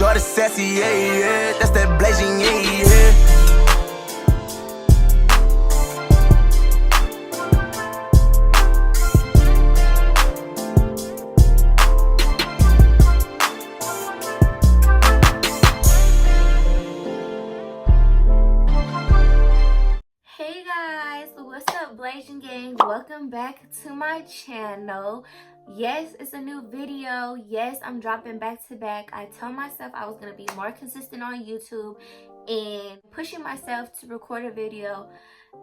call it sassy, yeah, yeah. That's that blazing, yeah, yeah. Hey guys, what's up, Blazing Gang? Welcome back to my channel. Yes, it's a new video. Yes, I'm dropping back to back. I told myself I was going to be more consistent on YouTube and pushing myself to record a video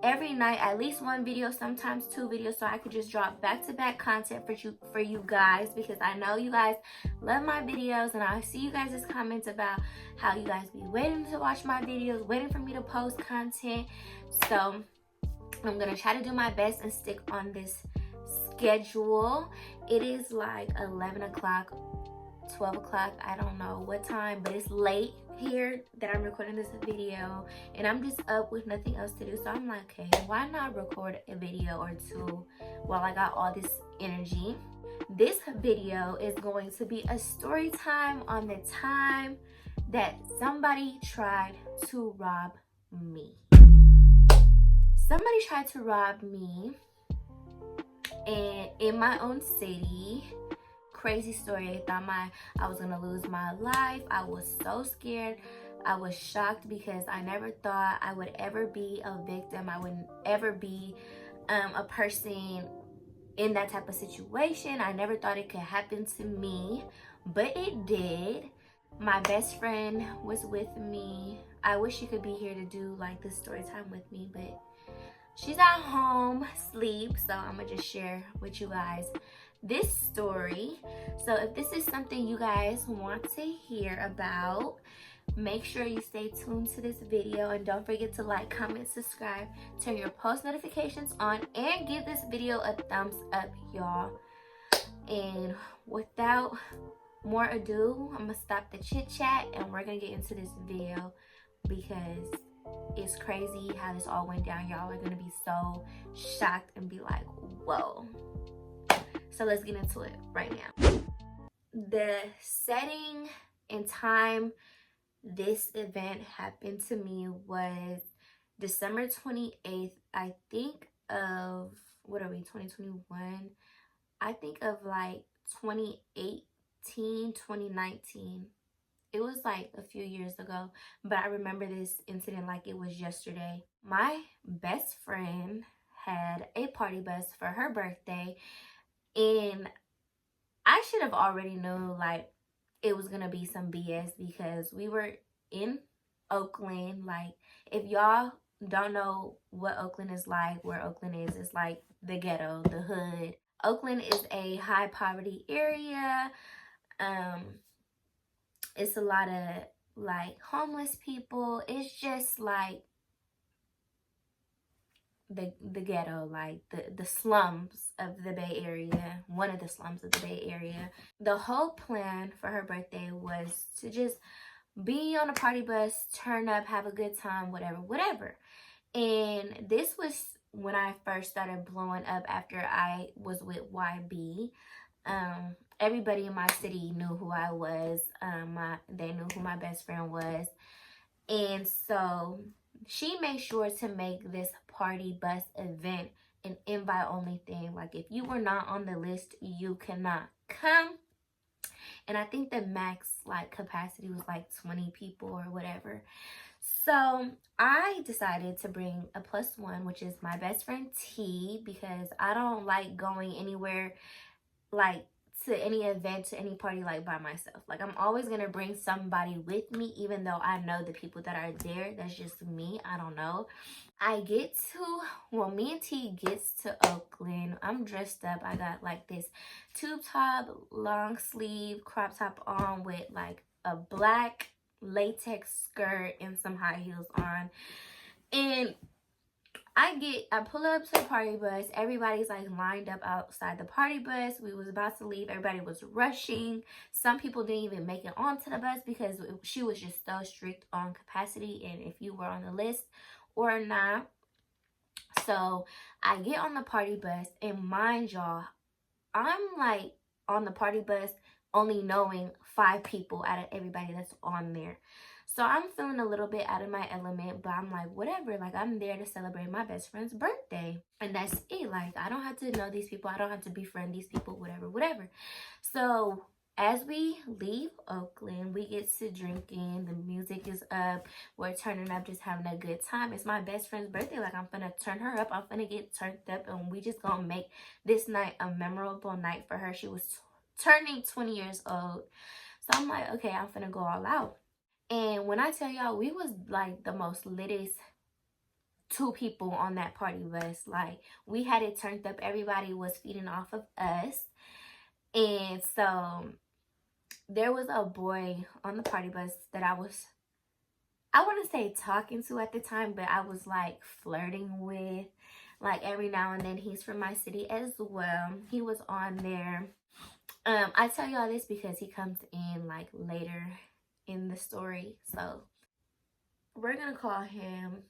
every night, at least one video, sometimes two videos, so I could just drop back-to-back content for you guys, because I know you guys love my videos, and I see you guys' comments about how you guys be waiting to watch my videos, waiting for me to post content. So I'm gonna try to do my best and stick on this schedule. It is like 11 o'clock, 12 o'clock, I don't know what time, but it's late here that I'm recording this video, and I'm just up with nothing else to do. So I'm like, okay, why not record a video or two while I got all this energy? This video is going to be a story time on the time that somebody tried to rob me. Somebody tried to rob me and in my own city. Crazy story. I thought I was gonna lose my life. I was so scared. I was shocked because I never thought I would ever be a victim. I wouldn't ever be a person in that type of situation. I never thought it could happen to me, but it did. My best friend was with me. I wish she could be here to do like this story time with me, but she's at home, sleep, so I'm gonna just share with you guys this story. So if this is something you guys want to hear about, make sure you stay tuned to this video, and don't forget to like, comment, subscribe, turn your post notifications on, and give this video a thumbs up, y'all. And without more ado, I'm gonna stop the chit chat and we're gonna get into this video, because it's crazy how this all went down. Y'all are gonna be so shocked and be like, whoa. So let's get into it right now. The setting and time this event happened to me was December 28th, I think of, what are we, 2021? I think of like 2018, 2019. It was like a few years ago, but I remember this incident like it was yesterday. My best friend had a party bus for her birthday, and I should have already known like it was gonna be some BS, because we were in Oakland. Like, if y'all don't know what Oakland is like, where Oakland is, it's like the ghetto, the hood. Oakland is a high poverty area. It's a lot of like homeless people. It's just like the ghetto, like the slums of the Bay Area, one of the slums of the Bay Area. The whole plan for her birthday was to just be on a party bus, turn up, have a good time, whatever. And this was when I first started blowing up after I was with YB. Everybody in my city knew who I was. They knew who my best friend was. And so she made sure to make this party bus event an invite only thing. Like, if you were not on the list, you cannot come. And I think the max like capacity was like 20 people or whatever. So I decided to bring a +1, which is my best friend T, because I don't like going anywhere, like to any event, to any party, like by myself. Like, I'm always gonna bring somebody with me, even though I know the people that are there. That's just me. I don't know. Me and T gets to Oakland. I'm dressed up. I got like this tube top, long sleeve crop top on with like a black latex skirt and some high heels on. And I pull up to the party bus. Everybody's like lined up outside the party bus. We was about to leave. Everybody was rushing. Some people didn't even make it onto the bus because she was just so strict on capacity and if you were on the list or not. So I get on the party bus, and mind y'all, I'm like on the party bus only knowing 5 people out of everybody that's on there. So I'm feeling a little bit out of my element, but I'm like, whatever. Like, I'm there to celebrate my best friend's birthday. And that's it. Like, I don't have to know these people. I don't have to befriend these people, whatever, whatever. So as we leave Oakland, we get to drinking. The music is up. We're turning up, just having a good time. It's my best friend's birthday. Like, I'm gonna turn her up. I'm gonna get turned up. And we just gonna make this night a memorable night for her. She was turning 20 years old. So I'm like, okay, I'm finna go all out. And when I tell y'all, we was like the most littest 2 people on that party bus. Like, we had it turned up. Everybody was feeding off of us. And so there was a boy on the party bus that I want to say talking to at the time, but I was like flirting with. Like, every now and then. He's from my city as well. He was on there. I tell y'all this because he comes in like later in the story. So we're gonna call him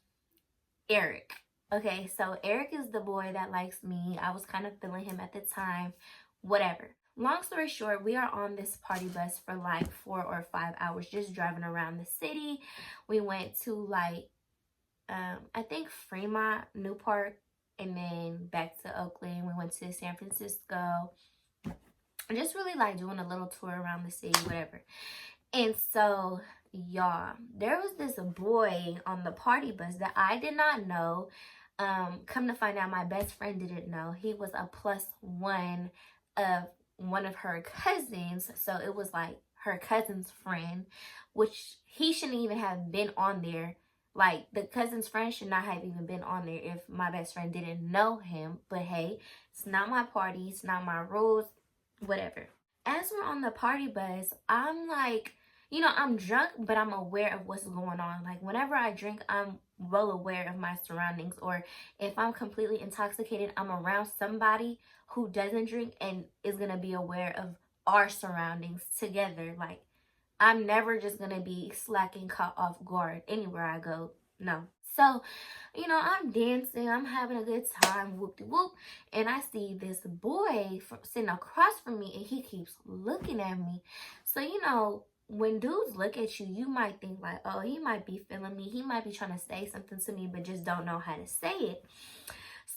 Eric. Okay, so Eric is the boy that likes me. I was kind of feeling him at the time. Whatever. Long story short, we are on this party bus for like 4 or 5 hours, just driving around the city. We went to like I think Fremont, Newport, and then back to Oakland. We went to San Francisco. Just really like doing a little tour around the city, whatever. And so, y'all, there was this boy on the party bus that I did not know. Come to find out, my best friend didn't know. He was a +1 of one of her cousins. So it was like her cousin's friend, which he shouldn't even have been on there. Like, the cousin's friend should not have even been on there if my best friend didn't know him. But hey, it's not my party. It's not my rules. Whatever. As we're on the party bus, I'm like, you know, I'm drunk, but I'm aware of what's going on. Like, whenever I drink, I'm well aware of my surroundings. Or if I'm completely intoxicated, I'm around somebody who doesn't drink and is going to be aware of our surroundings together. Like, I'm never just going to be slacking, caught off guard anywhere I go. No. So, you know, I'm dancing, I'm having a good time, whoop-de-whoop, and I see this boy sitting across from me, and he keeps looking at me. So, you know, when dudes look at you, you might think like, oh, he might be feeling me, he might be trying to say something to me, but just don't know how to say it.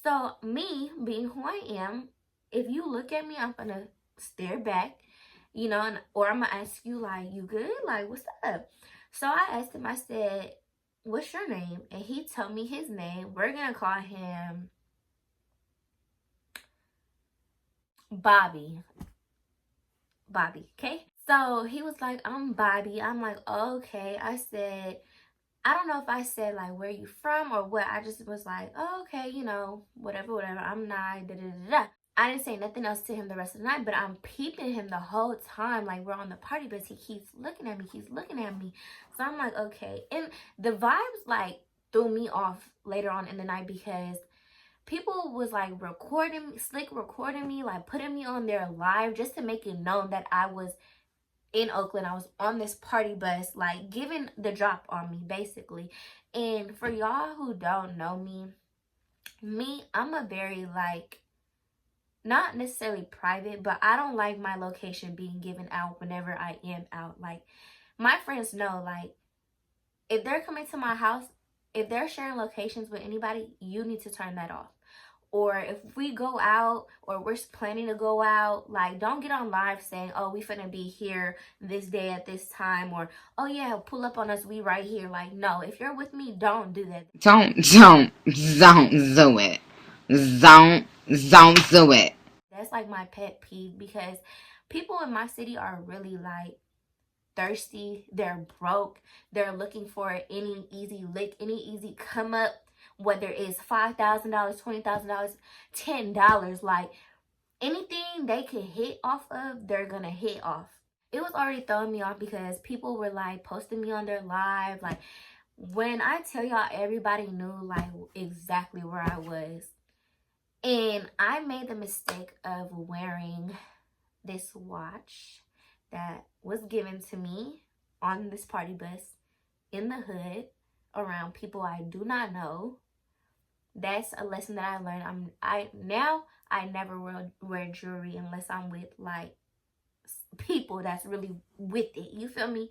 So, me, being who I am, if you look at me, I'm gonna stare back, you know, or I'm gonna ask you, like, you good? Like, what's up? So I asked him, I said, what's your name? And he told me his name. We're gonna call him Bobby. Okay? So he was like, I'm Bobby. I'm like, okay. I said, I don't know if I said like where you from or what. I just was like, oh, okay, you know, whatever. I'm not, da da da da. I didn't say nothing else to him the rest of the night, but I'm peeping him the whole time. Like, we're on the party bus. He keeps looking at me. So I'm like, okay. And the vibes, like, threw me off later on in the night because people was, like, recording me, like, putting me on their live just to make it known that I was in Oakland. I was on this party bus, like, giving the drop on me, basically. And for y'all who don't know me, I'm a very, like, not necessarily private, but I don't like my location being given out whenever I am out. Like, my friends know, like, if they're coming to my house, if they're sharing locations with anybody, you need to turn that off. Or if we go out or we're planning to go out, like, don't get on live saying, oh, we finna be here this day at this time, or, oh yeah, pull up on us, we right here. Like, no, if you're with me, don't do that. Don't do it. Don't do it. That's like my pet peeve, because people in my city are really like thirsty. They're broke. They're looking for any easy lick, any easy come up, whether it's $5,000, $20,000, $10. Like, anything they can hit off of, they're gonna hit off. It was already throwing me off because people were like posting me on their live. Like, when I tell y'all, everybody knew like exactly where I was. And I made the mistake of wearing this watch that was given to me on this party bus in the hood around people I do not know. That's a lesson that I learned. I never wear jewelry unless I'm with like people that's really with it. You feel me?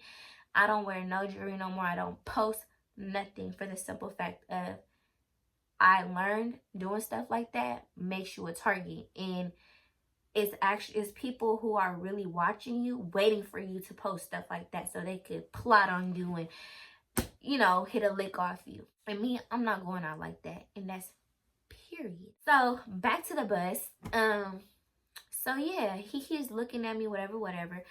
I don't wear no jewelry no more. I don't post nothing for the simple fact of I learned doing stuff like that makes you a target. And it's people who are really watching you, waiting for you to post stuff like that so they could plot on you and, you know, hit a lick off you. And me, I'm not going out like that. And that's period. So back to the bus. So yeah, he keeps looking at me, whatever.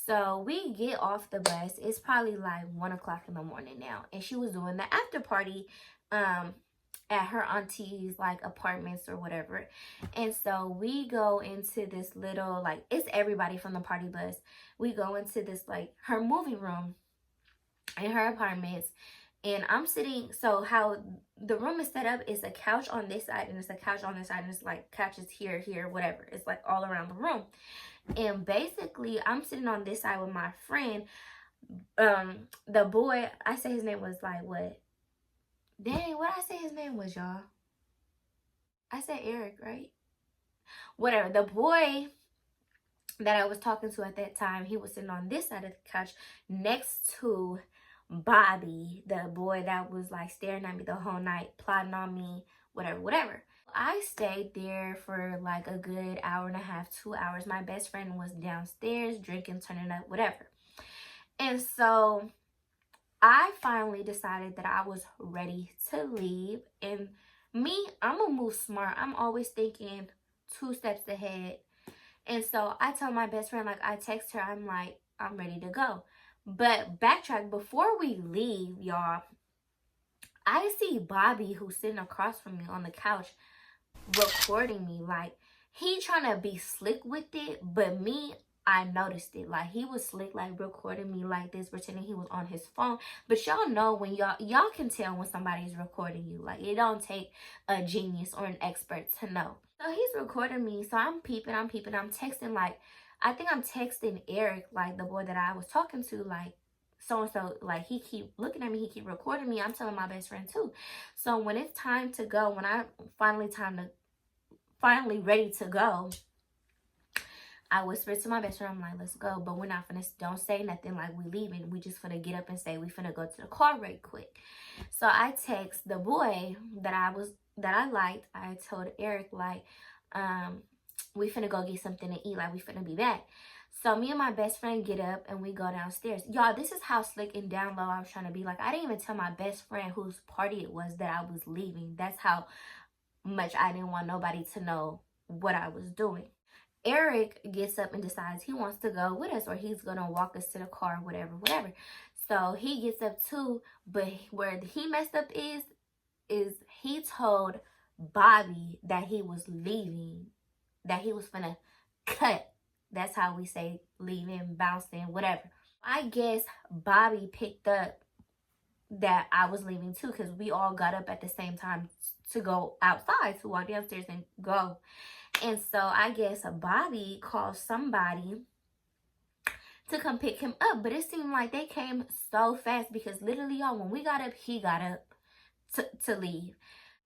So we get off the bus. It's probably like 1 o'clock in the morning now. And she was doing the after party at her auntie's like apartments or whatever. And so we go into this little, like, it's everybody from the party bus. We go into this like her moving room in her apartments. And I'm sitting, so how the room is set up is a couch on this side and it's a couch on this side, and it's like couches here, whatever. It's like all around the room. And basically, I'm sitting on this side with my friend. The boy, I say his name was like what? Dang, what I say his name was, y'all? I said Eric, right? Whatever. The boy that I was talking to at that time, he was sitting on this side of the couch next to Bobby, the boy that was like staring at me the whole night, plotting on me, whatever. I stayed there for like a good hour and a half, 2 hours. My best friend was downstairs drinking, turning up, whatever. And so I finally decided that I was ready to leave. And me, I'm gonna move smart. I'm always thinking 2 steps ahead. And so I tell my best friend, like, I text her, I'm like, I'm ready to go. But backtrack, before we leave, y'all, I see Bobby, who's sitting across from me on the couch, recording me. Like, he trying to be slick with it, but me, I noticed it. Like, he was slick, like recording me like this, pretending he was on his phone. But y'all know when y'all can tell when somebody's recording you. Like, it don't take a genius or an expert to know. So he's recording me, so I'm peeping, I'm texting, like, I think I'm texting Eric, like the boy that I was talking to, like, so-and-so, like, he keep looking at me, he keep recording me. I'm telling my best friend too. So when it's time to go, when I finally ready to go, I whispered to my best friend, I'm like, let's go, but we're not finna, don't say nothing, like, we leaving. We just finna get up and say we finna go to the car right quick. So I text the boy that I liked. I told Eric, like, we finna go get something to eat, like, we finna be back. So me and my best friend get up and we go downstairs. Y'all, this is how slick and down low I was trying to be. Like, I didn't even tell my best friend whose party it was that I was leaving. That's how much I didn't want nobody to know what I was doing. Eric gets up and decides he wants to go with us, or he's gonna walk us to the car, whatever. So he gets up too, but where he messed up is he told Bobby that he was leaving, that he was finna cut. That's how we say leaving, bouncing, whatever. I guess Bobby picked up that I was leaving too, because we all got up at the same time to go outside, to walk downstairs and go. And so I guess Bobby called somebody to come pick him up. But it seemed like they came so fast, because literally, y'all, when we got up, he got up to leave.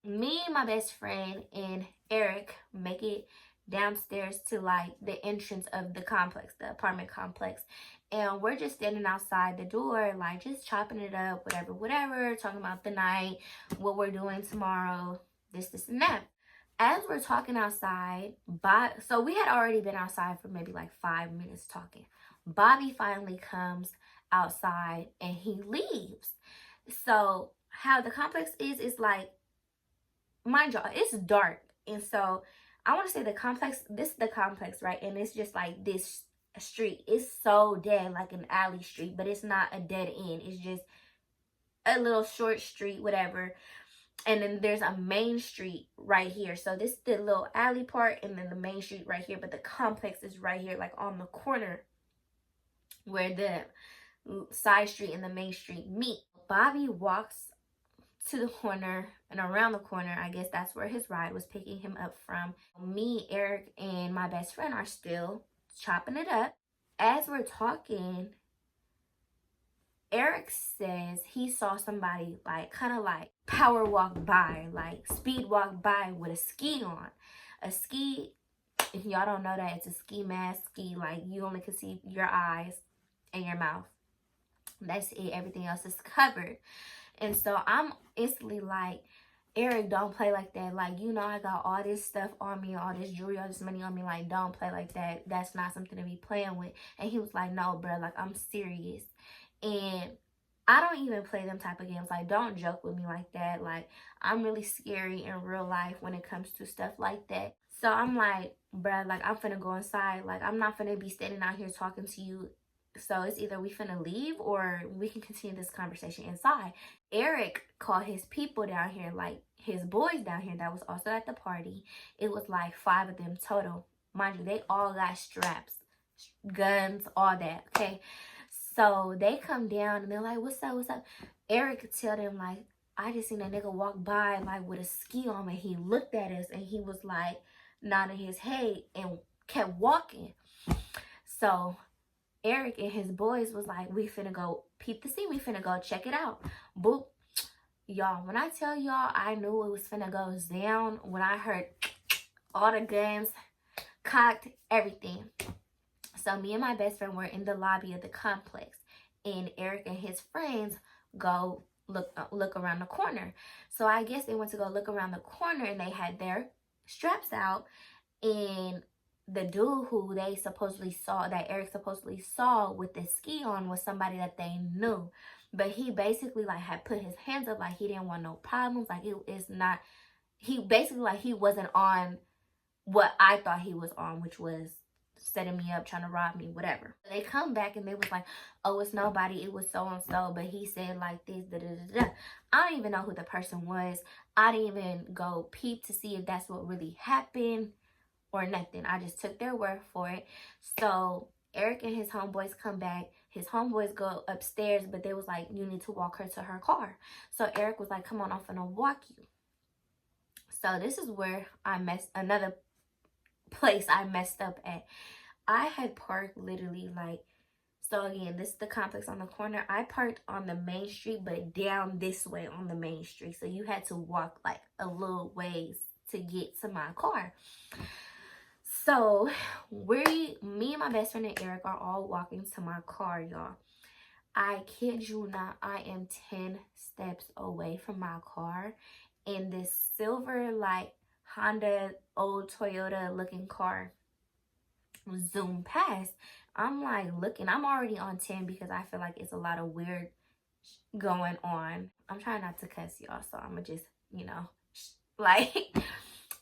Me, my best friend, and Eric make it downstairs to like the entrance of the complex, the apartment complex. And we're just standing outside the door, like just chopping it up, whatever, talking about the night, what we're doing tomorrow, this and that. As we're talking outside, so we had already been outside for maybe like 5 minutes talking. Bobby finally comes outside and he leaves. So how the complex is like, mind y'all, it's dark. And so I want to say the complex, this is the complex, right? And it's just like this street. It's so dead, like an alley street, but it's not a dead end. It's just a little short street, whatever. And then there's a main street right here. So this is the little alley part, and then the main street right here. But the complex is right here, like on the corner where the side street and the main street meet. Bobby walks to the corner and around the corner. I guess that's where his ride was picking him up from. Me, Eric, and my best friend are still chopping it up. As we're talking, Eric says he saw somebody like kind of like power walk by, like speed walk by with a ski on. A ski If y'all don't know that, it's a ski mask. Like, you only can see your eyes and your mouth. That's it. Everything else is covered. And so I'm instantly like, Eric, don't play like that. Like, you know, I got all this stuff on me, all this jewelry, all this money on me. Like, don't play like that. That's not something to be playing with. And he was like, no, bro, like, I'm serious. And I don't even play them type of games. Like, don't joke with me like that. Like, I'm really scary in real life when it comes to stuff like that. So I'm like, bruh, like, I'm finna go inside. Like, I'm not finna be standing out here talking to you. So it's either we finna leave or we can continue this conversation inside. Eric called his people down here, like his boys down here that was also at the party. It was like 5 of them total. Mind you, they all got straps, guns, all that, okay? So they come down and they're like, what's up, what's up? Eric could tell them, like, I just seen a nigga walk by, like, with a ski on, and he looked at us and he was like nodding his head and kept walking. So Eric and his boys was like, we finna go peep the scene. We finna go check it out. Boop. Y'all, when I tell y'all I knew it was finna go down, when I heard all the guns cocked, everything. So me and my best friend were in the lobby of the complex. And Eric and his friends go look around the corner. So I guess they went to go look around the corner and they had their straps out. And the dude who they supposedly saw, that Eric supposedly saw with the ski on, was somebody that they knew. But he basically like had put his hands up, like he didn't want no problems. Like it's not, he basically like he wasn't on what I thought he was on, which was setting me up, trying to rob me, whatever. They come back and they was like, oh, it's nobody, it was so and so, but he said like this, da da da da. I don't even know who the person was. I didn't even go peep to see if that's what really happened or nothing. I just took their word for it. So Eric and his homeboys come back. His homeboys go upstairs, but they was like, you need to walk her to her car. So Eric was like, come on, I'm finna walk you. So this is where another place I messed up at. I had parked literally like, so again, this is the complex on the corner. I parked on the main street, but down this way on the main street. So you had to walk like a little ways to get to my car. So me and my best friend and Eric are all walking to my car, y'all. I kid you not, I am 10 steps away from my car, and this silver like Honda old Toyota looking car zoom past. I'm like looking, I'm already on 10 because I feel like it's a lot of weird going on. I'm trying not to cuss y'all, so I'm gonna just, you know, like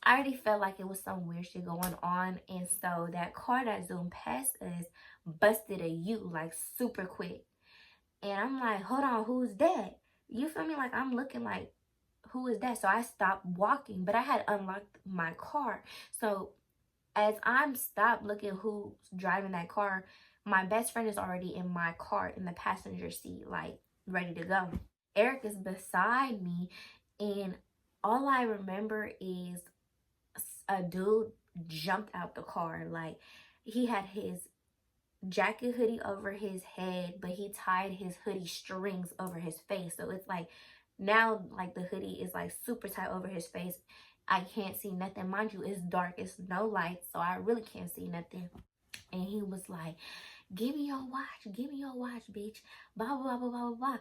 I already felt like it was some weird shit going on. And so that car that zoomed past us busted a U like super quick. And I'm like, hold on, who's that? You feel me? Like, I'm looking like, who is that? So I stopped walking, but I had unlocked my car. So as I'm stopped looking who's driving that car, my best friend is already in my car in the passenger seat, like ready to go. Eric is beside me, and all I remember is a dude jumped out the car. Like, he had his jacket hoodie over his head, but he tied his hoodie strings over his face. So it's like now like the hoodie is like super tight over his face. I can't see nothing. Mind you, it's dark, it's no light, so I really can't see nothing. And he was like, give me your watch, bitch, blah blah blah blah blah.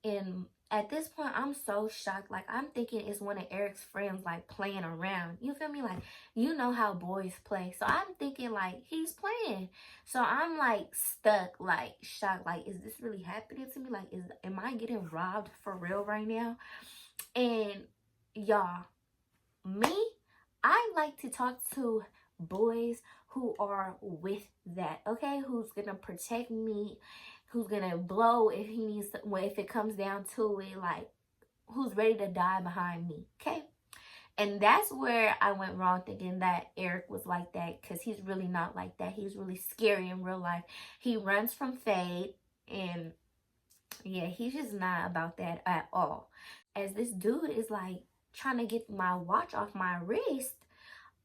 And at this point, I'm so shocked. Like, I'm thinking it's one of Eric's friends, like, playing around. You feel me? Like, you know how boys play. So I'm thinking, like, he's playing. So I'm, like, stuck, like, shocked. Like, is this really happening to me? Like, am I getting robbed for real right now? And, y'all, me, I like to talk to boys who are with that, okay? Who's gonna protect me, who's gonna blow if he needs to, if it comes down to it, like, who's ready to die behind me, okay? And that's where I went wrong, thinking that Eric was like that, because he's really not like that. He's really scary in real life. He runs from fate, and yeah, he's just not about that at all. As this dude is like trying to get my watch off my wrist,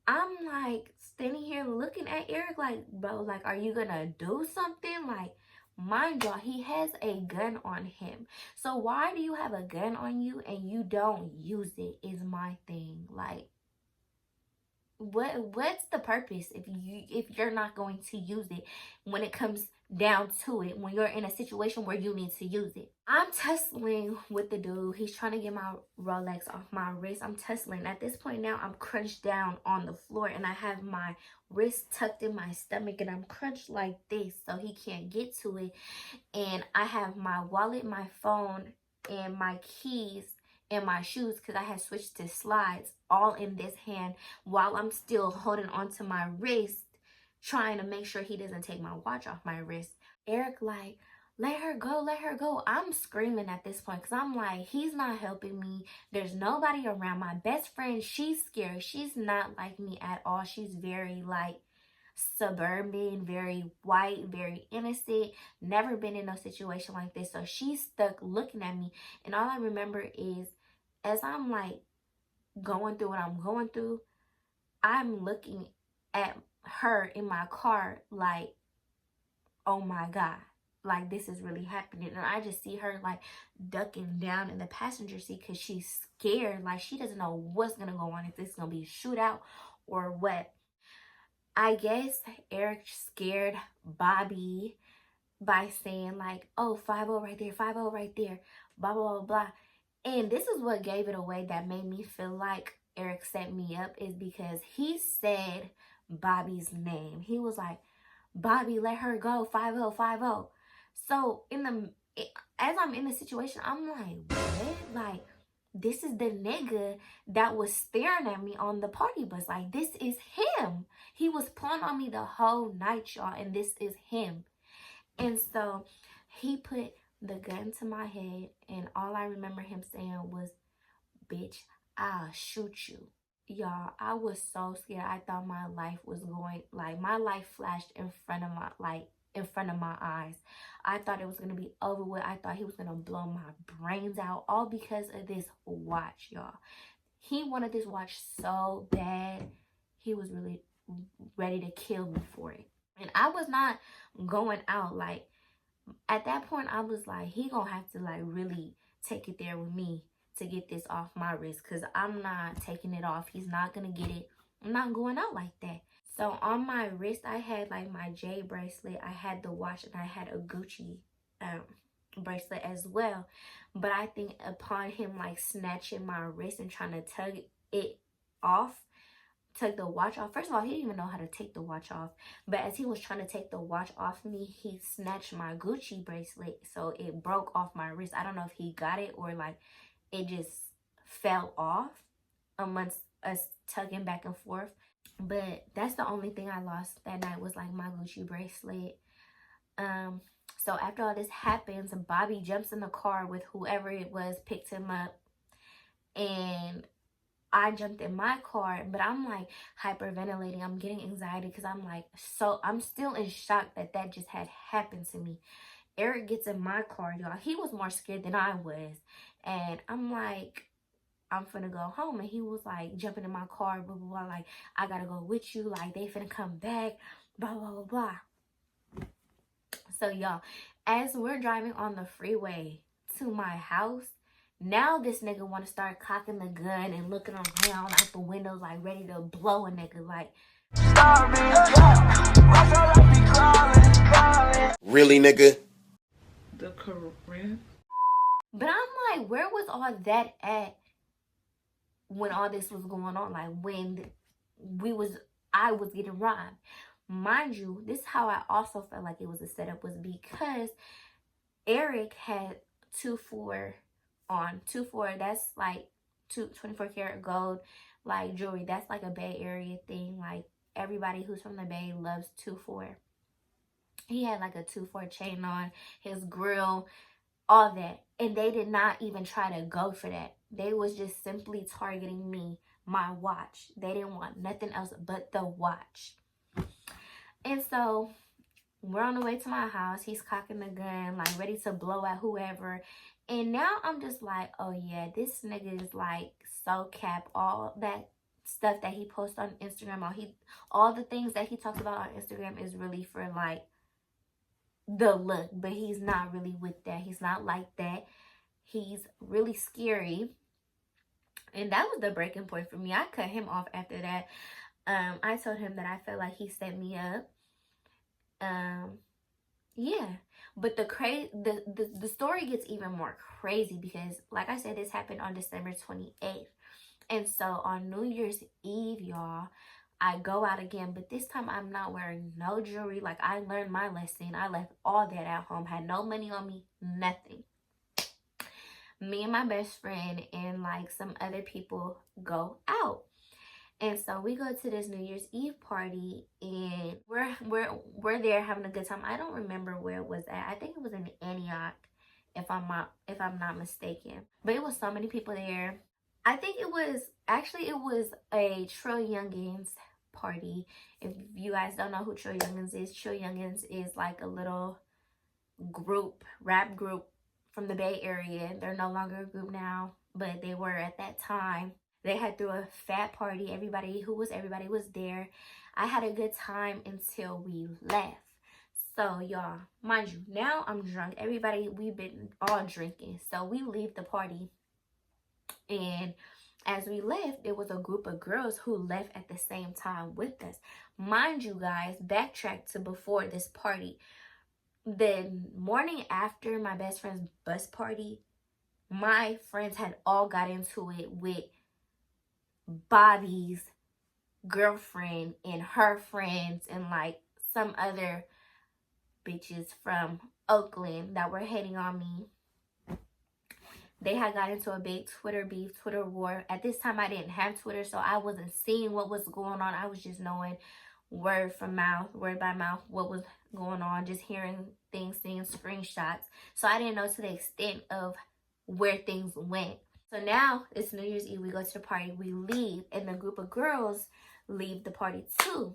I'm like standing here looking at Eric like, bro, like, are you gonna do something? Like, mind y'all, he has a gun on him. So why do you have a gun on you and you don't use it is my thing. Like, what's the purpose if you're not going to use it when it comes down to it, when you're in a situation where you need to use it? I'm tussling with the dude. He's trying to get my Rolex off my wrist. I'm tussling. At this point now, I'm crunched down on the floor and I have my wrist tucked in my stomach and I'm crunched like this so he can't get to it. And I have my wallet, my phone, and my keys and my shoes, because I had switched to slides, all in this hand while I'm still holding onto my wrist, trying to make sure he doesn't take my watch off my wrist. Eric like, let her go, let her go. I'm screaming at this point because I'm like, he's not helping me. There's nobody around. My best friend, she's scary. She's not like me at all. She's very like suburban, very white, very innocent, never been in no situation like this. So she's stuck looking at me, and all I remember is as I'm like going through what I'm going through, I'm looking at her in my car like, oh my God, like this is really happening. And I just see her like ducking down in the passenger seat because she's scared. Like she doesn't know what's gonna go on, if this is gonna be a shootout or what. I guess Eric scared Bobby by saying like, oh, 5-0 right there, 5-0 right there, blah, blah, blah, blah. And this is what gave it away, that made me feel like Eric set me up, is because he said Bobby's name. He was like, Bobby, let her go, 5-0, 5-0. So as I'm in the situation, I'm like, what? Like, this is the nigga that was staring at me on the party bus. Like, this is him. He was pulling on me the whole night, y'all, and this is him. And so he put the gun to my head, and all I remember him saying was, bitch, I'll shoot you. Y'all, I was so scared. I thought my life was going, like, my life flashed in front of my eyes. I thought it was going to be over with. I thought he was going to blow my brains out, all because of this watch, y'all. He wanted this watch so bad. He was really ready to kill me for it. And I was not going out. Like, at that point, I was like, he gonna have to like really take it there with me to get this off my wrist, because I'm not taking it off. He's not gonna get it. I'm not going out like that. So on my wrist, I had like my J bracelet, I had the watch, and I had a Gucci bracelet as well. But I think upon him like snatching my wrist and trying to tug it off, took the watch off. First of all, he didn't even know how to take the watch off. But as he was trying to take the watch off me, he snatched my Gucci bracelet. So it broke off my wrist. I don't know if he got it or like it just fell off amongst us tugging back and forth. But that's the only thing I lost that night, was like my Gucci bracelet. So after all this happens, Bobby jumps in the car with whoever it was, picked him up, and I jumped in my car, but I'm like hyperventilating. I'm getting anxiety because I'm still in shock that that just had happened to me. Eric gets in my car, y'all. He was more scared than I was. And I'm like, I'm finna go home. And he was like jumping in my car, blah, blah, blah. Like, I gotta go with you. Like, they finna come back, blah, blah, blah, blah. So, y'all, as we're driving on the freeway to my house, now this nigga want to start cocking the gun and looking around out the windows like ready to blow a nigga. Like, really, nigga? The Korean. but I'm like, where was all that at when all this was going on? Like, when I was getting robbed. Mind you, this is how I also felt like it was a setup, was because Eric had 2-4 on. 2-4, that's like 24 karat gold like jewelry. That's like a Bay Area thing. Like, everybody who's from the Bay loves 2-4. He had like a 2-4 chain on, his grill, all that. And they did not even try to go for that. They was just simply targeting me, my watch. They didn't want nothing else but the watch. And so we're on the way to my house. He's cocking the gun, like ready to blow at whoever. And now I'm just like, oh yeah, this nigga is like so cap. All that stuff that he posts on Instagram, all the things that he talks about on Instagram is really for like the look. But he's not really with that. He's not like that. He's really scary. And that was the breaking point for me. I cut him off after that. I told him that I felt like he set me up. Yeah, but the story gets even more crazy because, like I said, this happened on December 28th. And so on New Year's Eve, y'all, I go out again, but this time I'm not wearing no jewelry. Like, I learned my lesson. I left all that at home, had no money on me, nothing. Me and my best friend and like some other people go out. And so we go to this New Year's Eve party, and we're there having a good time. I don't remember where it was at. I think it was in Antioch, if I'm not mistaken. But it was so many people there. I think it was a Trill Youngins party. If you guys don't know who Trill Youngins is like a little rap group from the Bay Area. They're no longer a group now, but they were at that time. They had threw a fat party. Everybody was there. I had a good time until we left. So y'all, mind you, now I'm drunk. We've been all drinking. So we leave the party. And as we left, there was a group of girls who left at the same time with us. Mind you guys, backtrack to before this party. The morning after my best friend's bus party, my friends had all got into it with Bobby's girlfriend and her friends and like some other bitches from Oakland that were hating on me. They had got into a big Twitter war. At this time, I didn't have Twitter, so I wasn't seeing what was going on. I was just knowing word by mouth, what was going on, just hearing things, seeing screenshots. So I didn't know to the extent of where things went. So now it's New Year's Eve. We go to the party. We leave, and the group of girls leave the party too.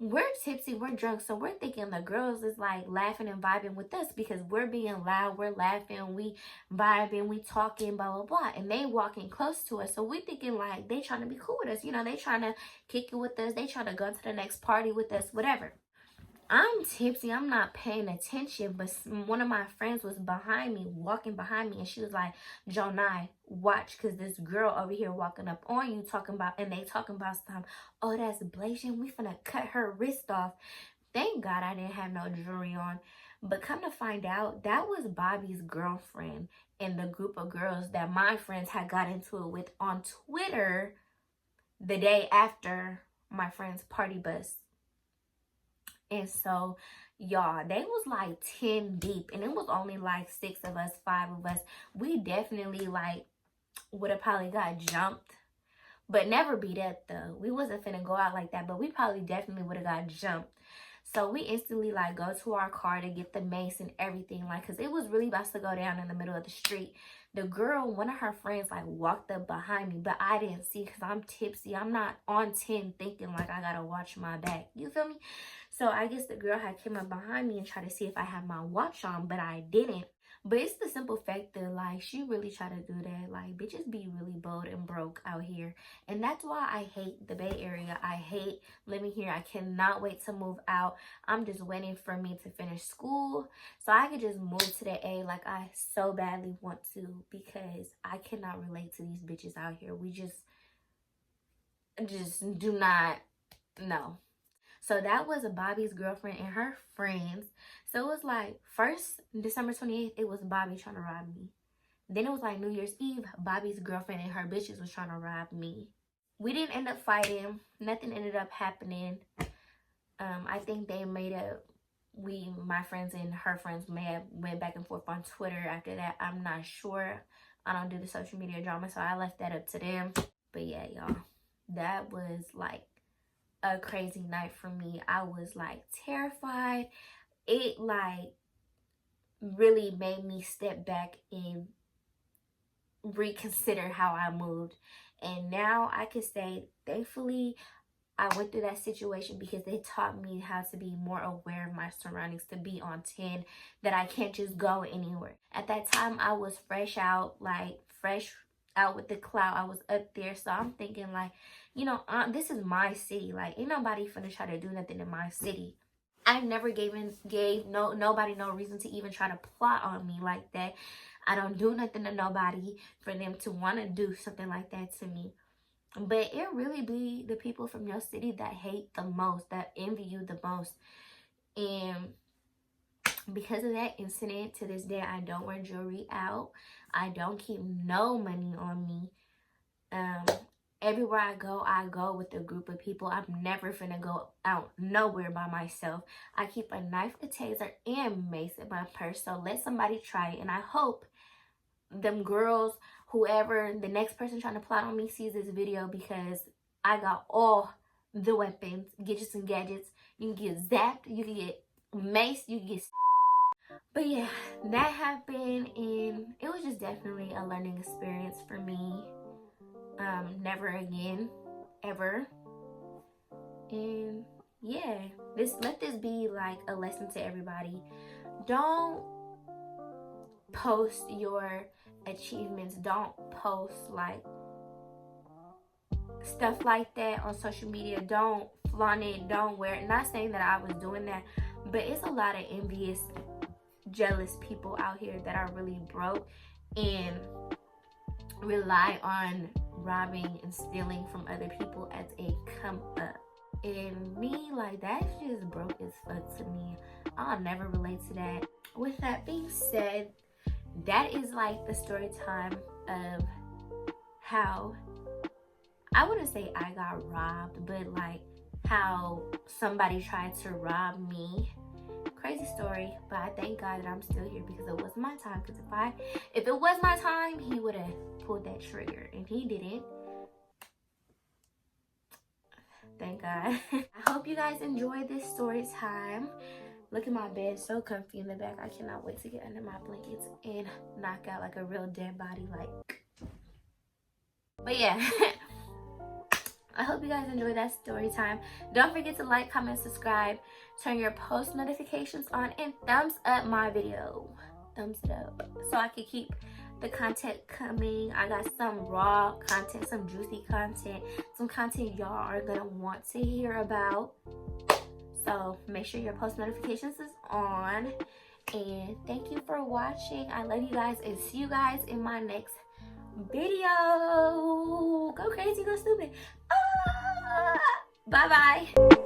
We're tipsy, we're drunk, so we're thinking the girls is like laughing and vibing with us because we're being loud, we're laughing, we vibing, we talking, blah, blah, blah. And they walking close to us. So we thinking like they trying to be cool with us. You know, they trying to kick it with us. They trying to go to the next party with us, whatever. I'm tipsy, I'm not paying attention, but one of my friends was behind me, walking behind me, and she was like, Jonai, watch, because this girl over here walking up on you, talking about something, oh, that's Blasian, we finna cut her wrist off. Thank God I didn't have no jewelry on. But come to find out, that was Bobby's girlfriend and the group of girls that my friends had got into it with on Twitter the day after my friend's party bus. And so, y'all, they was like 10 deep. And it was only like 6 of us, 5 of us. We definitely like would have probably got jumped. But never beat up though. We wasn't finna go out like that. But we probably definitely would have got jumped. So we instantly like go to our car to get the mace and everything. Like, because it was really about to go down in the middle of the street. The girl, one of her friends, like walked up behind me. But I didn't see because I'm tipsy. I'm not on 10 thinking like I gotta watch my back. You feel me? So I guess the girl had came up behind me and tried to see if I had my watch on, but I didn't. But it's the simple fact that, like, she really tried to do that. Like, bitches be really bold and broke out here. And that's why I hate the Bay Area. I hate living here. I cannot wait to move out. I'm just waiting for me to finish school so I could just move to the A like I so badly want to, because I cannot relate to these bitches out here. We just do not know. So that was Bobby's girlfriend and her friends. So it was like, first, December 28th, it was Bobby trying to rob me. Then it was like New Year's Eve, Bobby's girlfriend and her bitches was trying to rob me. We didn't end up fighting. Nothing ended up happening. I think they made up. My friends and her friends may have went back and forth on Twitter after that. I'm not sure. I don't do the social media drama, so I left that up to them. But yeah, y'all, that was like a crazy night for me. I was like terrified. It like really made me step back and reconsider how I moved. And now I can say, thankfully, I went through that situation because they taught me how to be more aware of my surroundings, to be on 10, that I can't just go anywhere. At that time, I was fresh out with the clout. I was up there, so I'm thinking like, you know, this is my city. Like, ain't nobody finna try to do nothing in my city. I never gave nobody no reason to even try to plot on me like that. I don't do nothing to nobody for them to want to do something like that to me. But it really be the people from your city that hate the most, that envy you the most. And because of that incident, to this day, I don't wear jewelry out. I don't keep no money on me. Everywhere I go with a group of people. I'm never finna go out nowhere by myself. I keep a knife, a taser, and mace in my purse. So let somebody try it. And I hope them girls, whoever, the next person trying to plot on me sees this video, because I got all the weapons, gadgets and gadgets. You can get zapped, you can get mace, you can get... But yeah, that happened, and it was just definitely a learning experience for me. Never again, ever. And yeah, let this be like a lesson to everybody. Don't post your achievements. Don't post like stuff like that on social media. Don't flaunt it. Don't wear it. Not saying that I was doing that, but it's a lot of envious, jealous people out here that are really broke and rely on robbing and stealing from other people as a come up. And me, like, that's just broke as fuck to me. I'll never relate to that. With that being said, that is like the story time of how, I wouldn't say I got robbed, but like how somebody tried to rob me. Crazy story, but I thank God that I'm still here, because it was my time. Because if it was my time, he would have pulled that trigger, and he didn't. Thank God. I hope you guys enjoyed this story time. Look at my bed, so comfy in the back. I cannot wait to get under my blankets and knock out like a real dead body, like. But yeah. I hope you guys enjoyed that story time. Don't forget to like, comment, subscribe, turn your post notifications on, and thumbs up my video. Thumbs it up so I can keep the content coming. I got some raw content, some juicy content, some content y'all are gonna want to hear about. So make sure your post notifications is on. And thank you for watching. I love you guys, and see you guys in my next video. Go crazy, go stupid. Bye bye.